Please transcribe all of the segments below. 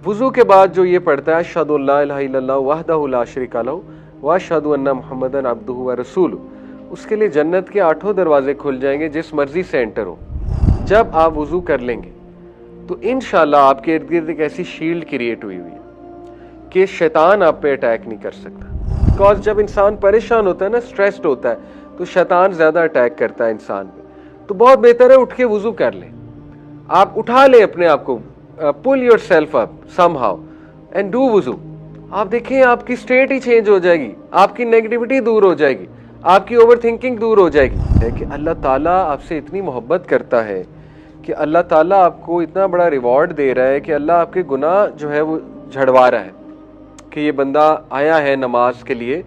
वुज़ू के बाद जो ये पढ़ता है अशहदु अल्ला इलाहा इल्लल्लाह वहदहु ला शरीका लहू व अशहदु अन्ना मुहम्मदन अब्दुहु व रसूलुहु, उसके लिए जन्नत के 8 दरवाजे खुल जाएंगे जिस मर्जी से एंटर हो। जब आप वुज़ू कर लेंगे तो इंशाल्लाह आपके इर्द गिर्द एक ऐसी शील्ड क्रिएट हुई है कि शैतान आप पे अटैक नहीं कर सकता। बिकॉज जब इंसान परेशान होता है ना, स्ट्रेस्ड होता है, तो शैतान ज़्यादा अटैक करता है इंसान पे। तो बहुत बेहतर है उठ के वुज़ू कर लें, आप उठा लें अपने आप को, pull yourself up somehow and do वुज़ू। आप देखें आपकी स्टेट ही चेंज हो जाएगी, आपकी नेगेटिविटी दूर हो जाएगी, आपकी ओवर थिंकिंग दूर हो जाएगी। है कि अल्लाह ताला आपसे इतनी मोहब्बत करता है कि अल्लाह ताला आपको इतना बड़ा रिवॉर्ड दे रहा है कि अल्लाह आपके गुनाह जो है वो झड़वा रहा है कि ये बंदा आया है नमाज के लिए,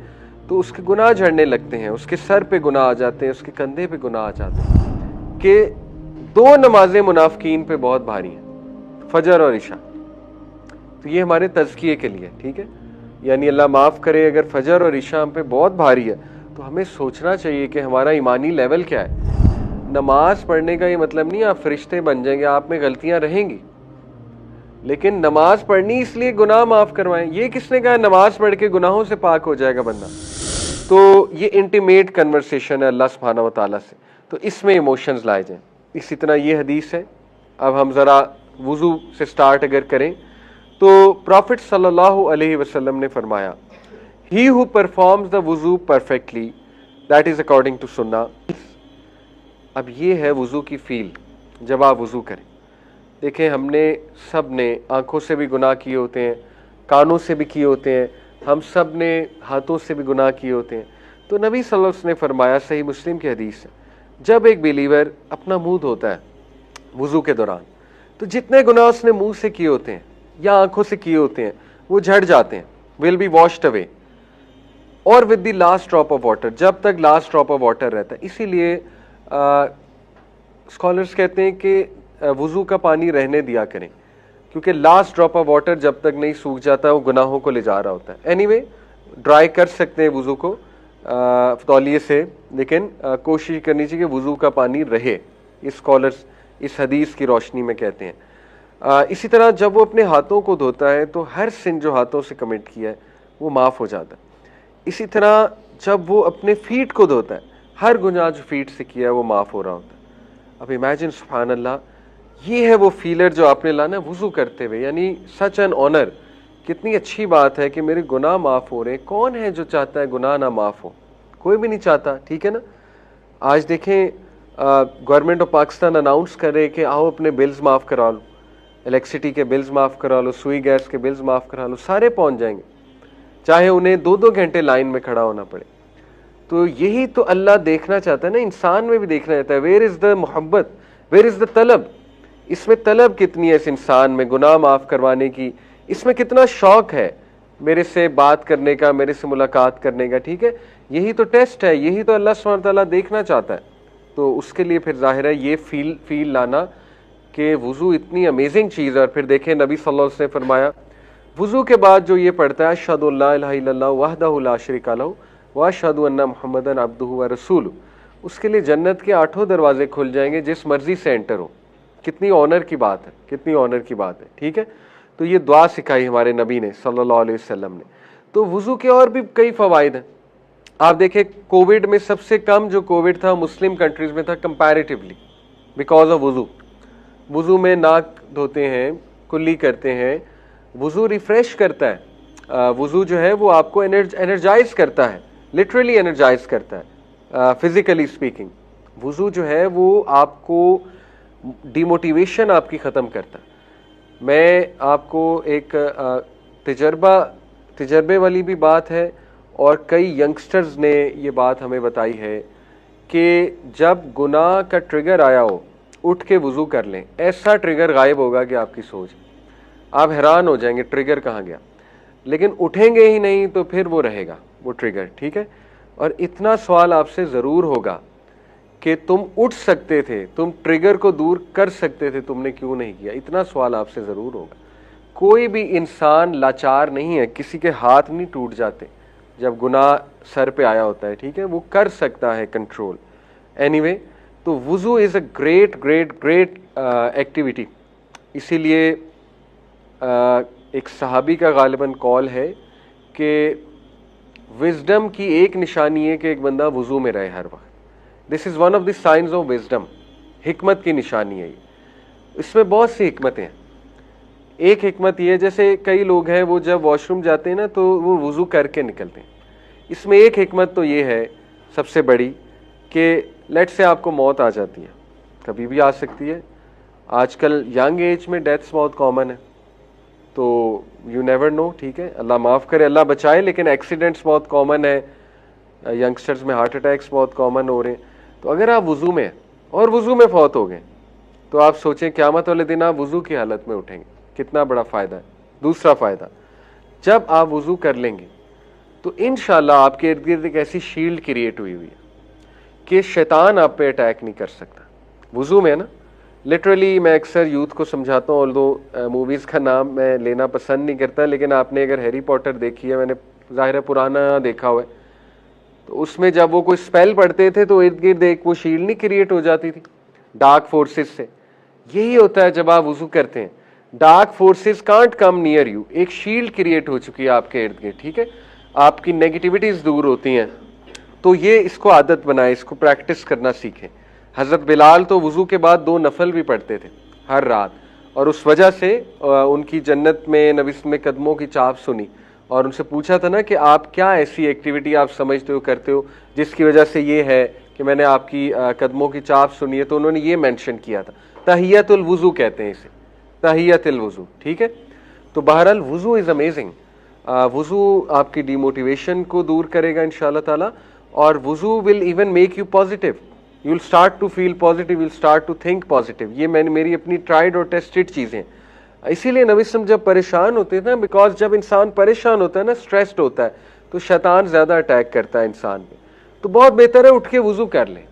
तो उसके गुनाह झड़ने लगते हैं, उसके सर पे गुनाह आ जाते हैं, उसके कंधे पे गुनाह आ जाते हैं। कि 2 नमाजें मुनाफिकीन पे बहुत भारी हैं, फजर और इशा। तो ये हमारे तज़किये के लिए, ठीक है, यानी अल्लाह माफ़ करे अगर फजर और इशा हम पे बहुत भारी है तो हमें सोचना चाहिए कि हमारा ईमानी लेवल क्या है। नमाज पढ़ने का ये मतलब नहीं आप फरिश्ते बन जाएंगे, आप में गलतियां रहेंगी, लेकिन नमाज पढ़नी इसलिए गुनाह माफ़ करवाएं। ये किसने कहा नमाज पढ़ के गुनाहों से पाक हो जाएगा बंदा? तो ये इंटीमेट कन्वर्सेशन है अल्लाह सुब्हानहू व तआला से, तो इसमें इमोशंस लाए जाएं। इसी तरह ये हदीस है। अब हम ज़रा वुज़ू से स्टार्ट अगर करें तो प्रॉफिट सल्लल्लाहु अलैहि वसल्लम ने फरमाया, ही हु परफॉर्म्स द वुज़ू perfectly that is according to सुन्ना। अब ये है वुज़ू की फील जब आप वुज़ू करें। देखें हमने सब ने आँखों से भी गुनाह किए होते हैं, कानों से भी किए होते हैं, हम सब ने हाथों से भी गुनाह किए होते हैं। तो नबी सल्लल्लाहु अलैहि वसल्लम ने फरमाया, सही मुस्लिम की हदीस है, जब एक बिलीवर अपना मुंह धोता है वुज़ू के दौरान तो जितने गुनाह उसने मुंह से किए होते हैं या आंखों से किए होते हैं वो झड़ जाते हैं, विल बी वॉश्ड अवे, और with the last drop of water, जब तक लास्ट ड्रॉप ऑफ वाटर रहता है। इसीलिए स्कॉलर्स कहते हैं कि वुज़ू का पानी रहने दिया करें, क्योंकि लास्ट ड्रॉप ऑफ वाटर जब तक नहीं सूख जाता वो गुनाहों को ले जा रहा होता है। एनीवे ड्राई कर सकते हैं वुज़ू को तौलिए से, लेकिन कोशिश करनी चाहिए कि वुज़ू का पानी रहे। इस स्कॉलर्स इस हदीस की रोशनी में कहते हैं। इसी तरह जब वो अपने हाथों को धोता है तो हर सिन जो हाथों से कमिट किया है वो माफ़ हो जाता है। इसी तरह जब वो अपने फीट को धोता है, हर गुनाह जो फीट से किया है वो माफ़ हो रहा होता है। अब इमेजिन सुभान अल्लाह, ये है वो फीलर जो आपने लाना है वुज़ू करते हुए, यानी सच एन ऑनर। कितनी अच्छी बात है कि मेरे गुनाह माफ़ हो रहे हैं। कौन है जो चाहता है गुनाह ना माफ़ हो? कोई भी नहीं चाहता, ठीक है ना। आज देखें गवर्नमेंट ऑफ पाकिस्तान अनाउंस करे कि आओ अपने बिल्स माफ़ करा लो, इलेक्ट्रिसिटी के बिल्स माफ़ करा लो, सुई गैस के बिल्स माफ़ करा लो, सारे पहुंच जाएंगे, चाहे उन्हें 2-2 घंटे लाइन में खड़ा होना पड़े। तो यही तो अल्लाह देखना चाहता है ना, इंसान में भी देखना चाहता है। वेयर इज़ द मोहब्बत, वेयर इज़ द तलब? इसमें तलब कितनी है इस इंसान में गुनाह माफ़ करवाने की, इसमें कितना शौक़ है मेरे से बात करने का, मेरे से मुलाकात करने का, ठीक है। यही तो टेस्ट है, यही तो अल्लाह सुब्हानहू व तआला देखना चाहता है। तो उसके लिए फिर जाहिर है ये फील लाना कि वुज़ू इतनी अमेजिंग चीज़ है। और फिर देखें नबी सल्लल्लाहु अलैहि वसल्लम ने फरमाया, वुज़ू के बाद जो ये पढ़ता है अशहदु अल्ला इलाहा इल्लल्लाह वहदहु ला शरीका लहू व अशहदु अन्ना मुहम्मदन अब्दुहु व रसूलुहु, उसके लिए जन्नत के 8 दरवाजे खुल जाएंगे जिस मर्जी से एंटर हो। कितनी ऑनर की बात है, कितनी ऑनर की बात है, ठीक है। तो ये दुआ सिखाई हमारे नबी ने सल्लल्लाहु अलैहि वसल्लम ने। तो वुज़ू के और भी कई फ़वाइद हैं। आप देखें कोविड में सबसे कम जो कोविड था मुस्लिम कंट्रीज़ में था कंपैरेटिवली, बिकॉज ऑफ वुज़ू। वुज़ू में नाक धोते हैं, कुल्ली करते हैं, वुज़ू रिफ़्रेश करता है। वुज़ू जो है वो आपको एनर्जाइज करता है, लिटरली एनर्जाइज करता है, फिज़िकली स्पीकिंग। वुज़ू जो है वो आपको डिमोटिवेशन आपकी ख़त्म करता है। मैं आपको एक तजर्बे वाली भी बात है, और कई यंगस्टर्स ने ये बात हमें बताई है कि जब गुनाह का ट्रिगर आया हो उठ के वुज़ू कर लें, ऐसा ट्रिगर गायब होगा कि आपकी सोच, आप हैरान हो जाएंगे ट्रिगर कहाँ गया। लेकिन उठेंगे ही नहीं तो फिर वो रहेगा वो ट्रिगर, ठीक है। और इतना सवाल आपसे ज़रूर होगा कि तुम उठ सकते थे, तुम ट्रिगर को दूर कर सकते थे, तुमने क्यों नहीं किया? इतना सवाल आपसे ज़रूर होगा। कोई भी इंसान लाचार नहीं है, किसी के हाथ नहीं टूट जाते जब गुनाह सर पे आया होता है, ठीक है। वो कर सकता है कंट्रोल। एनीवे, तो वुज़ू is a great great great activity. इसीलिए एक सहाबी का गालिबन कॉल है कि विजडम की एक निशानी है कि एक बंदा वुजू में रहे हर वक्त। This is one of the science of wisdom, हिकमत की निशानी है ये। इसमें बहुत सी हिकमतें हैं। एक हिकमत ये है, जैसे कई लोग हैं वो जब वॉशरूम जाते हैं ना तो वो वुजू करके निकलते हैं। इसमें एक हिकमत तो ये है सबसे बड़ी कि लेट से आपको मौत आ जाती है, कभी भी आ सकती है। आजकल यंग एज में डेथ्स बहुत कॉमन है, तो यू नेवर नो, ठीक है, अल्लाह माफ़ करे, अल्लाह बचाए, लेकिन एक्सीडेंट्स बहुत कॉमन है, यंगस्टर्स में हार्ट अटैक्स बहुत कॉमन हो रहे हैं। तो अगर आप वुजू में और वुजू में फौत हो गए तो आप सोचें क़यामत वाले दिन आप वुजू की हालत में उठेंगे, कितना बड़ा फ़ायदा है। दूसरा फ़ायदा, जब आप वुजू कर लेंगे तो इंशाल्लाह आपके इर्द गिर्द एक ऐसी शील्ड क्रिएट हुई है कि शैतान आप पे अटैक नहीं कर सकता। वुजू में ना, लिटरली मैं अक्सर यूथ को समझाता हूँ, ऑल्दो मूवीज़ का नाम मैं लेना पसंद नहीं करता, लेकिन आपने अगर हैरी पॉटर देखी है, मैंने ज़ाहिर है पुराना देखा हुआ है, तो उसमें जब वो कोई स्पेल पढ़ते थे तो इर्द गिर्द एक वो शील्ड नहीं क्रिएट हो जाती थी डार्क फोर्सेस से। यही होता है जब आप वुजू करते हैं, dark forces can't come near you, एक शील्ड क्रिएट हो चुकी है आपके इर्द गिर्द, ठीक है, आपकी नेगेटिविटीज़ दूर होती हैं। तो ये इसको आदत बनाए, इसको प्रैक्टिस करना सीखें। हज़रत बिलाल तो वुज़ू के बाद 2 नफल भी पढ़ते थे हर रात, और उस वजह से उनकी जन्नत में नबी में कदमों की चाप सुनी, और उनसे पूछा था ना कि आप क्या ऐसी एक्टिविटी आप समझते हो करते हो जिसकी वजह से ये है कि मैंने आपकी कदमों की चाप सुनी है, तो उन्होंने ये मेंशन किया था। तहियतुल वुज़ू कहते हैं इसे, तहियतुल वुज़ू, ठीक है। तो बहरहाल वुज़ू इज़ अमेजिंग। वुज़ू आपकी डिमोटिवेशन को दूर करेगा इंशाअल्लाह ताला, और वुज़ू will even make you positive, you will start to feel positive, will start to think positive. ये मैंने मेरी अपनी ट्राइड और टेस्टेड चीज़ें। इसीलिए नबी सल्लल्लाहु अलैहि वसल्लम जब परेशान होते थे ना, बिकॉज जब इंसान परेशान होता है ना, स्ट्रेस्ड होता है, तो शैतान ज़्यादा अटैक करता है इंसान पे। तो बहुत बेहतर है उठ के वुज़ू कर लें,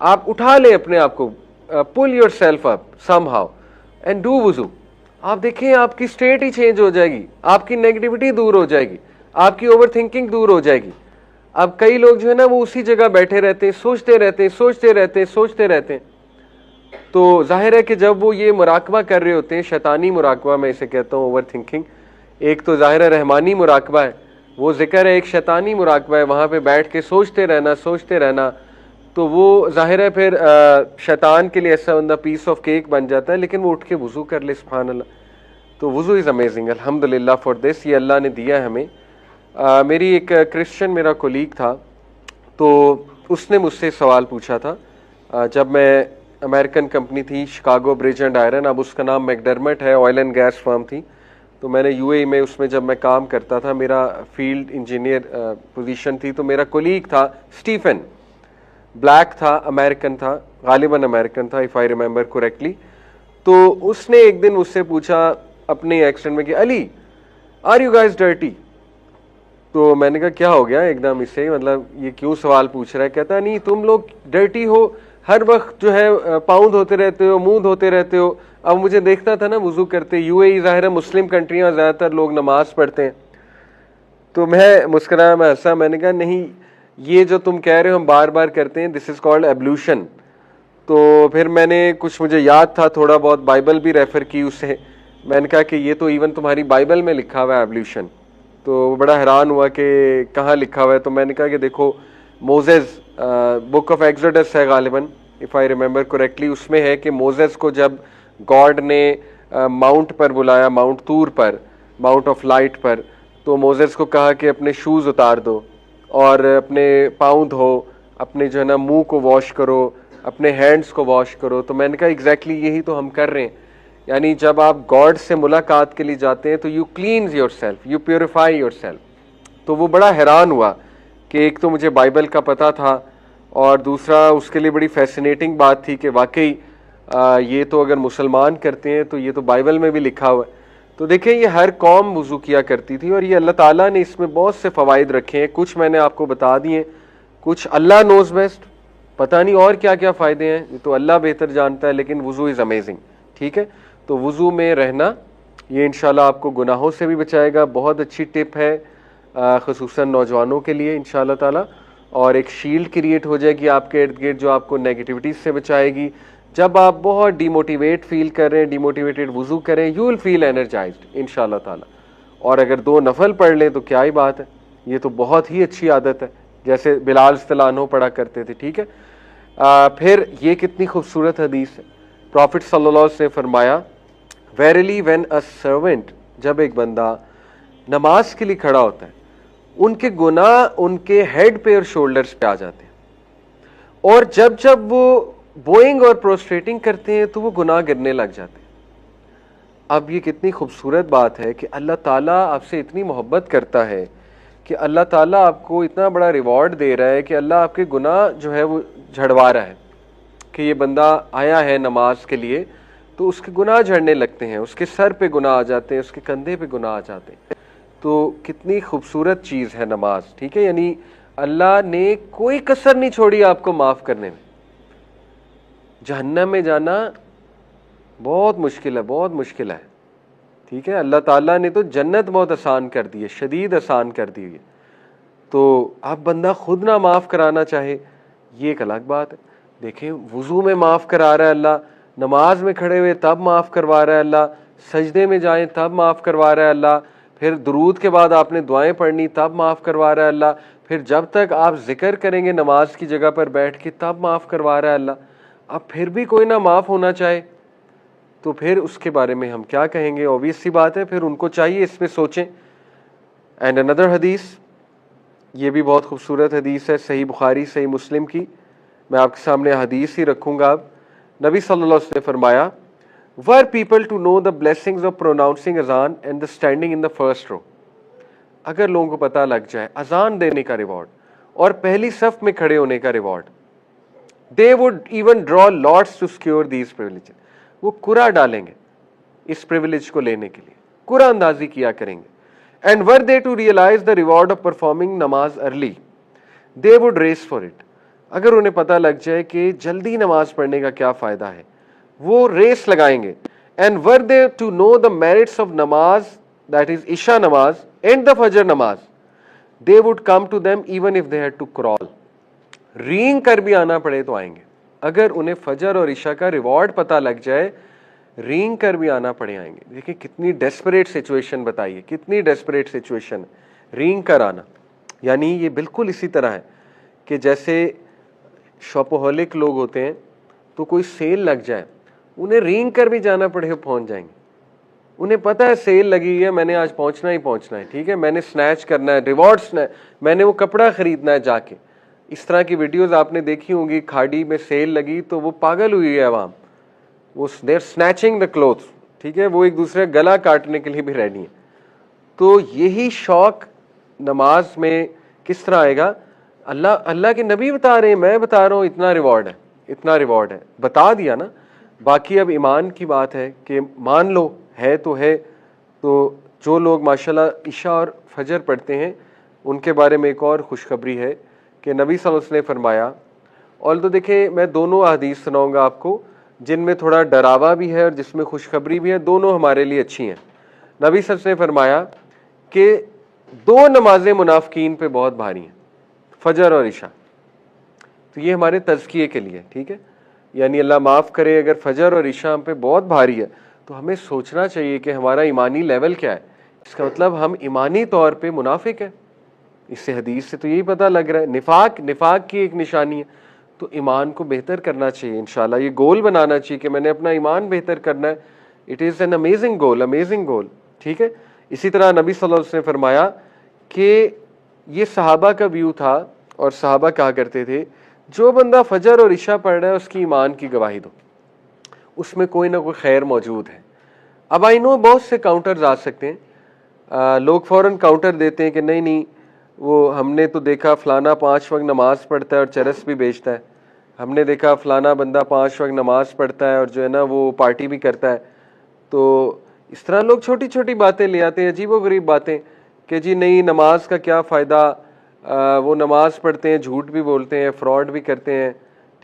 आप उठा लें अपने आप को, pull yourself up somehow and do वुज़ू। आप देखें आपकी स्टेट ही चेंज हो जाएगी, आपकी नेगेटिविटी दूर हो जाएगी, आपकी ओवर थिंकिंग दूर हो जाएगी। अब कई लोग जो है ना वो उसी जगह बैठे रहते हैं, सोचते रहते हैं, सोचते रहते हैं, सोचते रहते हैं। तो जाहिर है कि जब वो ये मुराकबा कर रहे होते हैं, शैतानी मुराकबा मैं इसे कहता हूँ, ओवर थिंकिंग, एक तो जाहिर है रहमानी मुराकबा है, वो जिक्र है, एक शैतानी मुराकबा है, वहाँ पे बैठ के सोचते रहना, सोचते रहना। तो वो जाहिर है फिर शैतान के लिए ऐसा बंदा पीस ऑफ केक बन जाता है। लेकिन वो उठ के वुज़ू कर ले, सुभान अल्लाह। तो वुज़ू इज़ अमेजिंग, अल्हम्दुलिल्लाह फॉर दिस, ये अल्लाह ने दिया है हमें। मेरी एक क्रिश्चियन मेरा कोलीग था, तो उसने मुझसे सवाल पूछा था, जब मैं अमेरिकन कंपनी थी शिकागो ब्रिज एंड आयरन, अब उसका नाम मैकडर्मट है, ऑयल एंड गैस फर्म थी, तो मैंने यूएई में उसमें जब मैं काम करता था, मेरा फील्ड इंजीनियर पोजीशन थी, तो मेरा कोलीग था स्टीफन, ब्लैक था, अमेरिकन था, गालिबन अमेरिकन था इफ़ आई रिमेंबर करेक्टली। तो उसने एक दिन मुझसे पूछा अपने एक्सेंट में कि Ali, are you guys dirty? तो मैंने कहा क्या हो गया एकदम इसे, मतलब ये क्यों सवाल पूछ रहा है? कहता नहीं, तुम लोग डर्टी हो, हर वक्त जो है पाउंड होते रहते हो, मुंह धोते रहते हो। अब मुझे देखता था ना वुज़ू करते, यूएई ज़ाहिर है मुस्लिम कंट्रियां, ज़्यादातर लोग नमाज पढ़ते हैं। तो मैं मुस्कुराया, मैं हंसा, मैंने कहा नहीं, ये जो तुम कह रहे हो हम बार बार करते हैं, दिस इज़ कॉल्ड एब्ल्यूशन। तो फिर मैंने कुछ मुझे याद था, थोड़ा बहुत बाइबल भी रेफ़र की उसे, मैंने कहा कि ये तो इवन तुम्हारी बाइबल में लिखा हुआ है एब्ल्यूशन। तो वो बड़ा हैरान हुआ कि कहाँ लिखा हुआ है। तो मैंने कहा कि देखो मोसेस, बुक ऑफ एक्सोडस है गालिबन इफ़ आई रिमेंबर करेक्टली, उसमें है कि मोसेस को जब गॉड ने माउंट पर बुलाया, माउंट तूर पर, माउंट ऑफ लाइट पर, तो मोसेस को कहा कि अपने शूज़ उतार दो और अपने पाँव धो, अपने जो है ना मुंह को वॉश करो, अपने हैंड्स को वॉश करो। तो मैंने कहा एग्जैक्टली यही तो हम कर रहे हैं, यानी जब आप गॉड से मुलाकात के लिए जाते हैं तो you cleans your self, you purify your self. तो वो बड़ा हैरान हुआ कि एक तो मुझे बाइबल का पता था, और दूसरा उसके लिए बड़ी फैसिनेटिंग बात थी कि वाकई ये तो अगर मुसलमान करते हैं तो ये तो बाइबल में भी लिखा हुआ है। तो देखें ये हर कौम वुज़ू किया करती थी, और ये अल्लाह ताला ने इसमें बहुत से फ़वाइद रखे हैं। कुछ मैंने आपको बता दिए, कुछ अल्लाह नोज़ बेस्ट, पता नहीं और क्या क्या फ़ायदे हैं, ये तो अल्लाह बेहतर जानता है। लेकिन वुज़ू इज़ अमेजिंग, ठीक है। तो वुज़ू में रहना ये इंशाल्लाह आपको गुनाहों से भी बचाएगा, बहुत अच्छी टिप है ख़ुसूसन नौजवानों के लिए इंशाल्लाह ताला। और एक शील्ड क्रिएट हो जाएगी आपके इर्द गिर्द जो आपको नेगेटिविटीज़ से बचाएगी, जब आप बहुत डिमोटिवेट फील कर रहे हैं, डिमोटिवेटेड वुजू करें, यू विल फील एनर्जाइज्ड इंशाल्लाह ताला। और अगर 2 नफल पढ़ लें तो क्या ही बात है, ये तो बहुत ही अच्छी आदत है, जैसे बिलाल रज़ियल्लाहु पढ़ा करते थे। ठीक है, फिर ये कितनी खूबसूरत हदीस है। प्रॉफिट सल्लल्लाहु अलैहि वसल्लम ने फरमाया, वेरिली व्हेन अ सर्वेंट, जब एक बंदा नमाज के लिए खड़ा होता है, उनके गुनाह उनके हेड पे और शोल्डर्स पे आ जाते हैं, और जब जब वो बोइंग और प्रोस्ट्रेटिंग करते हैं तो वो गुनाह गिरने लग जाते हैं। अब ये कितनी खूबसूरत बात है कि अल्लाह ताला आपसे इतनी मोहब्बत करता है कि अल्लाह ताला आपको इतना बड़ा रिवॉर्ड दे रहा है कि अल्लाह आपके गुनाह जो है वो झड़वा रहा है, कि ये बंदा आया है नमाज के लिए तो उसके गुनाह झड़ने लगते हैं, उसके सर पे गुनाह आ जाते हैं, उसके कंधे पे गुनाह आ जाते हैं। तो कितनी खूबसूरत चीज़ है नमाज। ठीक है, यानी अल्लाह ने कोई कसर नहीं छोड़ी आपको माफ़ करने में। जहन्नम में जाना बहुत मुश्किल है, बहुत मुश्किल है। ठीक है, अल्लाह ताला ने तो जन्नत बहुत आसान कर दी है, शदीद आसान कर दी है। तो अब बंदा खुद ना माफ़ कराना चाहे, ये एक अलग बात है। देखें, वुज़ू में माफ़ करा रहा है अल्लाह, नमाज में खड़े हुए तब माफ़ करवा रहा है अल्लाह, सजदे में जाएं तब माफ़ करवा रहा है अल्लाह, फिर दुरूद के बाद आपने दुआएं पढ़नी तब माफ़ करवा रहा है अल्लाह, फिर जब तक आप जिक्र करेंगे नमाज की जगह पर बैठ के तब माफ़ करवा रहा है अल्लाह। अब फिर भी कोई ना माफ़ होना चाहे तो फिर उसके बारे में हम क्या कहेंगे? ऑब्वियस सी बात है, फिर उनको चाहिए इस पे सोचें। एंड अनदर हदीस, ये भी बहुत खूबसूरत हदीस है, सही बुखारी सही मुस्लिम की, मैं आपके सामने हदीस ही रखूँगा। अब नबी सल्लल्लाहु अलैहि वसल्लम ने फरमाया, were people to know the blessings of pronouncing अजान and the standing in the first row. अगर लोगों को पता लग जाए अजान देने का रिवॉर्ड और पहली सफ में खड़े होने का reward, they would even draw lots to secure these privileges. वो कुरा डालेंगे इस प्रिविलेज को लेने के लिए, कुरा अंदाजी किया करेंगे। And were they to realise the reward of performing नमाज early, they would race for it. अगर उन्हें पता लग जाए कि जल्दी नमाज पढ़ने का क्या फायदा है, वो रेस लगाएंगे। And were they to know the merits of नमाज, दैट इज ईशा नमाज एंड द फजर नमाज, they would come to them even if they had to crawl. रींग कर भी आना पड़े तो आएंगे। अगर उन्हें फजर और ईशा का रिवॉर्ड पता लग जाए, रींग कर भी आना पड़े आएंगे। देखिए कितनी डेस्परेट सिचुएशन, बताइए कितनी डेस्परेट सिचुएशन, रींग कर आना। यानी ये बिल्कुल इसी तरह है कि जैसे शॉपोहॉलिक लोग होते हैं, तो कोई सेल लग जाए, उन्हें रींग कर भी जाना पड़े पहुंच जाएंगे। उन्हें पता है सेल लगी है, मैंने आज पहुंचना ही पहुंचना है। ठीक है, मैंने स्नैच करना है, रिवॉर्ड स्नैच, मैंने वो कपड़ा खरीदना है जाके। इस तरह की वीडियोस आपने देखी होंगी, खाड़ी में सेल लगी तो वो पागल हुई है अवाम, वो देर स्नैचिंग द क्लोथ्स। ठीक है, वो एक दूसरे का गला काटने के लिए भी रेडी है। तो यही शौक नमाज में किस तरह आएगा? अल्लाह के नबी बता रहे हैं, मैं बता रहा हूँ, इतना रिवॉर्ड है, इतना रिवॉर्ड है, बता दिया ना। बाकी अब ईमान की बात है कि मान लो है तो है। तो जो लोग माशाल्लाह ईशा और फजर पढ़ते हैं, उनके बारे में एक और खुशखबरी है कि नबी सल्लल्लाहु अलैहि वसल्लम ने फरमाया, और तो देखिए मैं दोनों हदीस सुनाऊंगा आपको, जिनमें थोड़ा डरावा भी है और जिसमें खुशखबरी भी है, दोनों हमारे लिए अच्छी हैं। नबी सल्लल्लाहु अलैहि वसल्लम ने फरमाया कि 2 नमाजें मुनाफिकीन पे बहुत भारी हैं, फजर और ईशा। तो ये हमारे तज़किये के लिए, ठीक है, यानी अल्लाह माफ़ करे अगर फजर और ईशा हम पे बहुत भारी है, तो हमें सोचना चाहिए कि हमारा ईमानी लेवल क्या है। इसका मतलब हम ईमानी तौर पे मुनाफिक है। इससे हदीस से तो यही पता लग रहा है। निफाक की एक निशानी है। तो ईमान को बेहतर करना चाहिए, इंशाल्लाह ये गोल बनाना चाहिए कि मैंने अपना ईमान बेहतर करना है। It is an amazing goal, amazing goal. ठीक है, इसी तरह नबी सल्लल्लाहु अलैहि वसल्लम ने फरमाया कि ये सहाबा का व्यू था, और सहाबा कहा करते थे, जो बंदा फजर और इशा पढ़ रहा है उसकी ईमान की गवाही दो, उसमें कोई ना कोई खैर मौजूद है। अब आई नो बहुत से काउंटर्स आ सकते हैं, लोग फ़ौरन काउंटर देते हैं कि नहीं नहीं, वो हमने तो देखा फ़लाना 5 वक्त नमाज पढ़ता है और चरस भी बेचता है, हमने देखा फ़लाना बंदा 5 वक्त नमाज पढ़ता है और जो है ना वो पार्टी भी करता है। तो इस तरह लोग छोटी छोटी बातें ले आते हैं, अजीबोगरीब बातें, कि जी नहीं नमाज का क्या फ़ायदा, वो नमाज पढ़ते हैं, झूठ भी बोलते हैं, फ्रॉड भी करते हैं।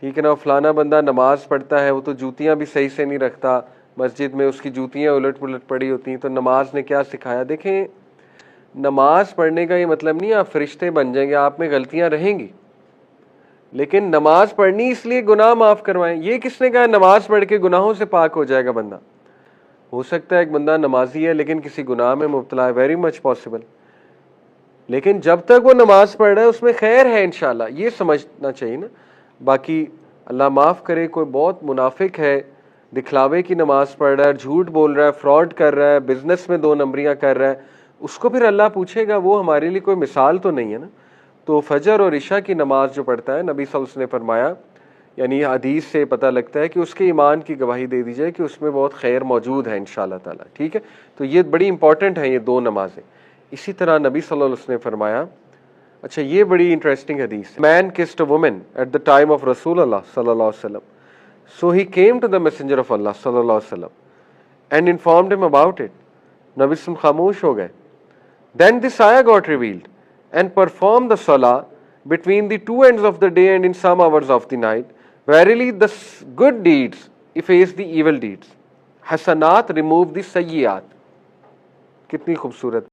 ठीक है ना, फ़लाना बंदा नमाज पढ़ता है, वो तो जूतियाँ भी सही से नहीं रखता, मस्जिद में उसकी जूतियाँ उलट पुलट पड़ी होती हैं, तो नमाज ने क्या सिखाया? देखें, नमाज पढ़ने का ये मतलब नहीं आप फरिश्ते बन जाएंगे, आप में गलतियाँ रहेंगी, लेकिन नमाज पढ़नी इसलिए गुनाह माफ करवाएं। ये किसने कहा नमाज पढ़ के गुनाहों से पाक हो जाएगा बंदा? हो सकता है एक बंदा नमाजी है लेकिन किसी गुनाह में मुब्तला है, वेरी मच पॉसिबल, लेकिन जब तक वो नमाज पढ़ रहा है उसमें खैर है इंशाल्लाह, ये समझना चाहिए ना। बाकी अल्लाह माफ़ करे, कोई बहुत मुनाफिक है, दिखलावे की नमाज पढ़ रहा है, झूठ बोल रहा है, फ्रॉड कर रहा है, बिजनेस में 2 नंबरियां कर रहा है, उसको फिर अल्लाह पूछेगा, वो हमारे लिए कोई मिसाल तो नहीं है ना। तो फजर और इशा की नमाज जो पढ़ता है, नबी सल्लल्लाहु अलैहि वसल्लम ने फरमाया, यानी हदीस से पता लगता है कि उसके ईमान की गवाही दे दी जाए कि उसमें बहुत खैर मौजूद है इंशाअल्लाह ताला। ठीक है, तो ये बड़ी इंपॉर्टेंट है ये 2 नमाजें। इसी तरह नबी सल्लल्लाहु अलैहि वसल्लम ने फरमाया, अच्छा ये बड़ी इंटरेस्टिंग हदीस, man kissed a woman at the time of रसूलुल्लाह सल्लल्लाहु अलैहि वसल्लम, so he came to the messenger of Allah सल्लल्लाहु अलैहि वसल्लम and informed him about it. नबी सल्लल्लाहु खामोश हो गए। देन दिस आया got revealed and perform the सलाह between the 2 ends of the day and in some hours of the night. Verily the good deeds efface the evil deeds. Hasanat remove the sayyiat. कितनी खूबसूरत